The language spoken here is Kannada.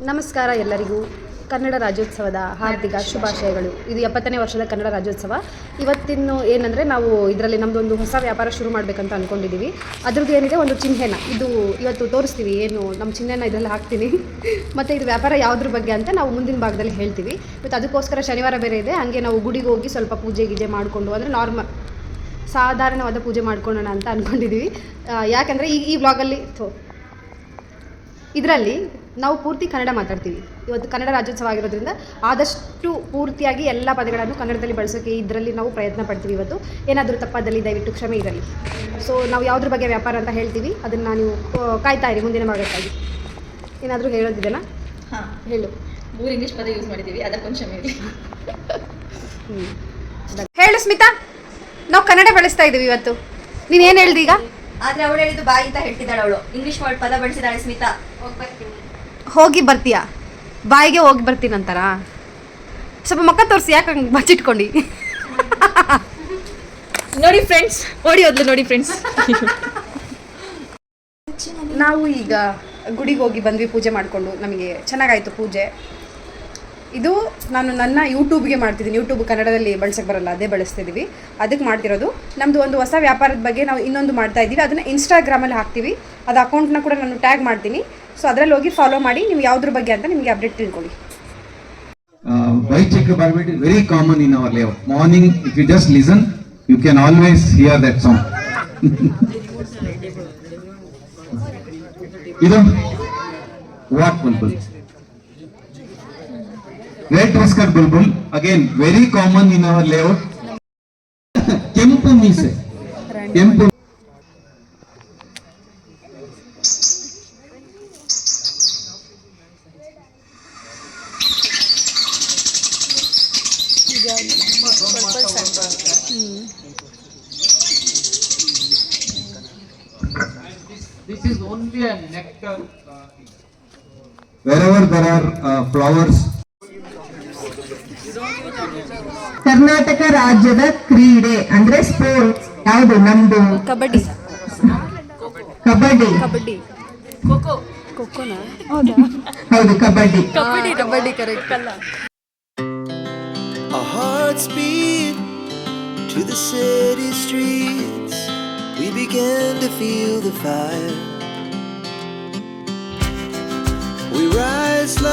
ನಮಸ್ಕಾರ ಎಲ್ಲರಿಗೂ. ಕನ್ನಡ ರಾಜ್ಯೋತ್ಸವದ ಹಾರ್ದಿಕ ಶುಭಾಶಯಗಳು. ಇದು 70ನೇ ವರ್ಷದ ಕನ್ನಡ ರಾಜ್ಯೋತ್ಸವ. ಇವತ್ತಿನ ಏನಂದರೆ ನಾವು ಇದರಲ್ಲಿ ನಮ್ಮದೊಂದು ಹೊಸ ವ್ಯಾಪಾರ ಶುರು ಮಾಡಬೇಕಂತ ಅಂದ್ಕೊಂಡಿದ್ದೀವಿ. ಅದ್ರದ್ದು ಏನಿದೆ ಒಂದು ಚಿಹ್ನೆನ ಇದು ಇವತ್ತು ತೋರಿಸ್ತೀವಿ. ಏನು ನಮ್ಮ ಚಿಹ್ನೆನ ಇದರಲ್ಲಿ ಹಾಕ್ತೀನಿ ಮತ್ತು ಇದು ವ್ಯಾಪಾರ ಯಾವುದ್ರ ಬಗ್ಗೆ ಅಂತ ನಾವು ಮುಂದಿನ ಭಾಗದಲ್ಲಿ ಹೇಳ್ತೀವಿ. ಇವತ್ತು ಅದಕ್ಕೋಸ್ಕರ ಶನಿವಾರ ಬೇರೆ ಇದೆ. ಹಾಗೆ ನಾವು ಗುಡಿಗೆ ಹೋಗಿ ಸ್ವಲ್ಪ ಪೂಜೆ ಗೀಜೆ ಮಾಡಿಕೊಂಡು ಅಂದರೆ ಸಾಧಾರಣವಾದ ಪೂಜೆ ಮಾಡ್ಕೊಳ್ಳೋಣ ಅಂತ ಅಂದ್ಕೊಂಡಿದ್ದೀವಿ. ಯಾಕಂದರೆ ಈ ವ್ಲಾಗಲ್ಲಿ ಇದರಲ್ಲಿ ನಾವು ಪೂರ್ತಿ ಕನ್ನಡ ಮಾತಾಡ್ತೀವಿ. ಇವತ್ತು ಕನ್ನಡ ರಾಜ್ಯೋತ್ಸವ ಆಗಿರೋದ್ರಿಂದ ಆದಷ್ಟು ಪೂರ್ತಿಯಾಗಿ ಎಲ್ಲ ಪದಗಳನ್ನು ಕನ್ನಡದಲ್ಲಿ ಬಳಸೋಕ್ಕೆ ಇದರಲ್ಲಿ ನಾವು ಪ್ರಯತ್ನ ಪಡ್ತೀವಿ. ಇವತ್ತು ಏನಾದರೂ ತಪ್ಪಾದಲ್ಲಿ ದಯವಿಟ್ಟು ಕ್ಷಮೆ ಇರಲಿ. ಸೊ ನಾವು ಯಾವುದ್ರ ಬಗ್ಗೆ ವ್ಯಾಪಾರ ಅಂತ ಹೇಳ್ತೀವಿ, ಅದನ್ನು ನೀವು ಕಾಯ್ತಾ ಇರಿ ಮುಂದಿನ ಭಾಗಕ್ಕಾಗಿ. ಏನಾದರೂ ಹೇಳೋದಿದೆನಾ? ಹಾಂ ಹೇಳು. 3 ಇಂಗ್ಲೀಷ್ ಪದ ಯೂಸ್ ಮಾಡಿದ್ದೀವಿ, ಅದಕ್ಕೊಂದು ಕ್ಷಮೆ ಇರಲಿ. ಹೇಳು ಸ್ಮಿತಾ, ನಾವು ಕನ್ನಡ ಬಳಸ್ತಾ ಇದ್ದೀವಿ ಇವತ್ತು. ನೀನು ಏನು ಹೇಳ್ದಿ ಈಗ? ಆದರೆ ಅವಳು ಹೇಳಿದ್ದು ಬಾಯಿ ಅಂತ ಹೇಳ್ತಿದ್ದಾಳೆ. ಅವಳು ಇಂಗ್ಲೀಷ್ ಪದ ಬಳಸಿದಾಳೆ. ಸ್ಮಿತಾ ಹೋಗಿ ಬರ್ತೀಯಾ? ಬಾಯಿಗೆ ಹೋಗಿ ಬರ್ತೀನಿ ಅಂತಾರ. ಸ್ವಲ್ಪ ಮಕ್ಕ ತೋರಿಸಿ, ಯಾಕೆ ಹಂಗೆ ಬಚ್ಚಿಟ್ಕೊಂಡು ನೋಡಿ ಫ್ರೆಂಡ್ಸ್, ಓಡಿ ಹೋದ್ಲು ನೋಡಿ ಫ್ರೆಂಡ್ಸ್. ನಾವು ಈಗ ಗುಡಿಗೆ ಹೋಗಿ ಬಂದ್ವಿ ಪೂಜೆ ಮಾಡಿಕೊಂಡು. ನಮಗೆ ಚೆನ್ನಾಗಾಯಿತು ಪೂಜೆ. ಇದು ನಾನು ನನ್ನ ಯೂಟ್ಯೂಬ್ಗೆ ಮಾಡ್ತಿದ್ದೀನಿ. ಯೂಟ್ಯೂಬ್ ಕನ್ನಡದಲ್ಲಿ ಬಳಸಕ್ಕೆ ಬರಲ್ಲ, ಅದೇ ಬಳಸ್ತಿದ್ದೀವಿ. ಅದಕ್ಕೆ ಮಾಡ್ತಿರೋದು. ನಮ್ಮದು ಒಂದು ಹೊಸ ವ್ಯಾಪಾರದ ಬಗ್ಗೆ ನಾವು ಇನ್ನೊಂದು ಮಾಡ್ತಾ ಇದ್ದೀವಿ. ಅದನ್ನು ಇನ್ಸ್ಟಾಗ್ರಾಮಲ್ಲಿ ಹಾಕ್ತೀವಿ. ಅದು ಅಕೌಂಟ್ನ ಕೂಡ ನಾನು ಟ್ಯಾಗ್ ಮಾಡ್ತೀನಿ. ಸೊ ಅದರಲ್ಲಿ ಹೋಗಿ ಫಾಲೋ ಮಾಡಿ. ನೀವು ಯಾವುದ್ರ ಬಗ್ಗೆ ಅಂತ ನಿಮಗೆ ಅಪ್ಡೇಟ್ ತಿಳ್ಕೊಳ್ಳಿ. White checker barbet is very common in our layout. Morning, if you just listen, you can always hear that song. Idu what bulbul? Red whiskered bulbul, again very common in our layout. Kempu meese. Kempu. This is only a nectar. Wherever there are flowers. Karnataka ರಾಜ್ಯದ ಕ್ರೀಡೆ ಅಂದ್ರೆ ಸ್ಪೋರ್ಟ್ಸ್ ಯಾವುದು? ನಮ್ದು ಕಬಡ್ಡಿ. ಕಬಡ್ಡಿ. ಕಬಡ್ಡಿ. ಖೋಖೋನಾ? ಹೌದು, ಕಬಡ್ಡಿ. ಕಬಡ್ಡಿ ಕರೆಕ್ಟ್ ಅಲ್ಲ. Our hearts beat to the city streets. We began to feel the fire. We rise like